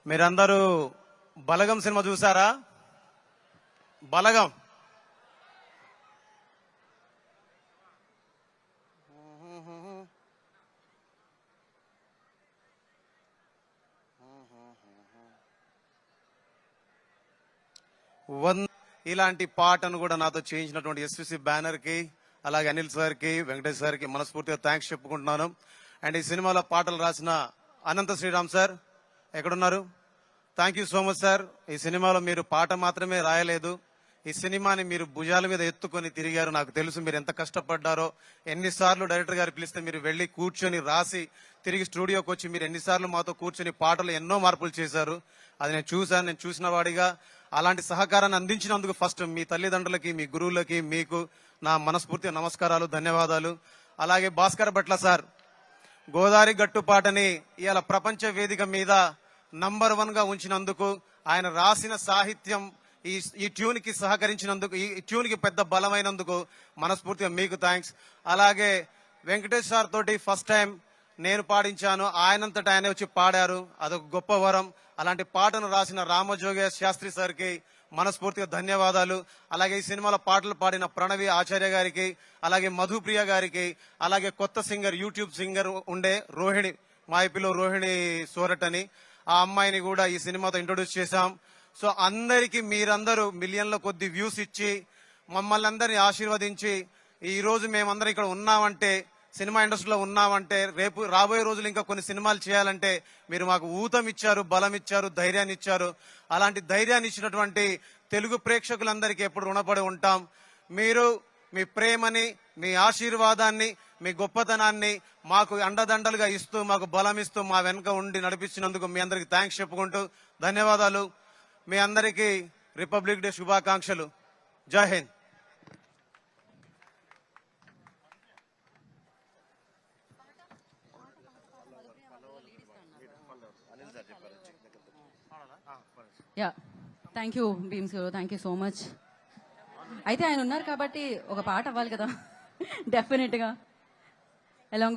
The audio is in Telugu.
మీరందరూ బలగం సినిమా చూసారా? బలగం ఇలాంటి పాటను కూడా నాతో చేయించినటువంటి ఎస్విసి బ్యానర్ కి, అలాగే అనిల్ సార్ కి, వెంకటేష్ సార్ కి మనస్ఫూర్తిగా థ్యాంక్స్ చెప్పుకుంటున్నాను. అండ్ ఈ సినిమాలో పాటలు రాసిన అనంత శ్రీరామ్ సార్ ఎక్కడున్నారు? Thank you so much sir. ఈ సినిమాలో మీరు పాట మాత్రమే రాయలేదు, ఈ సినిమాని మీరు భుజాల మీద ఎత్తుకొని తిరిగారు. నాకు తెలుసు మీరు ఎంత కష్టపడ్డారో. ఎన్నిసార్లు డైరెక్టర్ గారు పిలిస్తే మీరు వెళ్లి కూర్చొని రాసి తిరిగి స్టూడియోకి వచ్చి మీరు ఎన్నిసార్లు మాతో కూర్చొని పాటలు ఎన్నో మార్పులు చేశారు. అది నేను చూశాను. నేను చూసిన వాడిగా అలాంటి సహకారాన్ని అందించినందుకు ఫస్ట్ మీ తల్లిదండ్రులకి, మీ గురువులకి, మీకు నా మనస్ఫూర్తిగా నమస్కారాలు, ధన్యవాదాలు. అలాగే భాస్కర్ భట్ల సార్ గోదావరి గట్టు పాటని ఇవాళ ప్రపంచ వేదిక మీద నంబర్ 1 గా ఉంచినందుకు, ఆయన రాసిన సాహిత్యం ఈ ట్యూన్ కి సహకరించినందుకు, ఈ ట్యూన్ కి పెద్ద బలమైనందుకు మనస్ఫూర్తిగా మీకు థ్యాంక్స్. అలాగే వెంకటేష్ సార్ తోటి ఫస్ట్ టైం నేను పాడించాను, ఆయనంతటా ఆయన వచ్చి పాడారు. అదొక గొప్ప వరం. అలాంటి పాటను రాసిన రామజోగేష్ శాస్త్రి సార్ కి మనస్ఫూర్తిగా ధన్యవాదాలు. అలాగే ఈ సినిమాలో పాటలు పాడిన ప్రణవి ఆచార్య గారికి, అలాగే మధుప్రియ గారికి, అలాగే కొత్త సింగర్, యూట్యూబ్ సింగర్ ఉండే రోహిణి, మా ఐపీలో రోహిణి సోరట్ అని, ఆ అమ్మాయిని కూడా ఈ సినిమాతో ఇంట్రొడ్యూస్ చేశాం. సో అందరికీ మీరందరూ మిలియన్ల కొద్ది వ్యూస్ ఇచ్చి మమ్మల్ని అందరినీ ఆశీర్వదించి ఈ రోజు మేమందరం ఇక్కడ ఉన్నామంటే, సినిమా ఇండస్ట్రీలో ఉన్నామంటే, రేపు రాబోయే రోజులు ఇంకా కొన్ని సినిమాలు చేయాలంటే మీరు మాకు ఊతం ఇచ్చారు, బలం ఇచ్చారు, ధైర్యాన్ని ఇచ్చారు. అలాంటి ధైర్యాన్ని ఇచ్చినటువంటి తెలుగు ప్రేక్షకులందరికీ ఎప్పుడు రుణపడి ఉంటాం. మీరు మీ ప్రేమని, మీ ఆశీర్వాదాన్ని, మీ గొప్పతనాన్ని మాకు అండదండలుగా ఇస్తూ, మాకు బలం ఇస్తూ, మా వెనుక ఉండి నడిపించినందుకు మీ అందరికి థ్యాంక్స్ చెప్పుకుంటూ ధన్యవాదాలు. మీ అందరికీ రిపబ్లిక్ డే శుభాకాంక్షలు. జై Hind. Yeah, thank you Bheems గారు, థ్యాంక్ యూ సో మచ్. అయితే ఆయన ఉన్నారు కాబట్టి ఒక పాట అవ్వాలి కదా, డెఫినెట్ గా అలాంగ్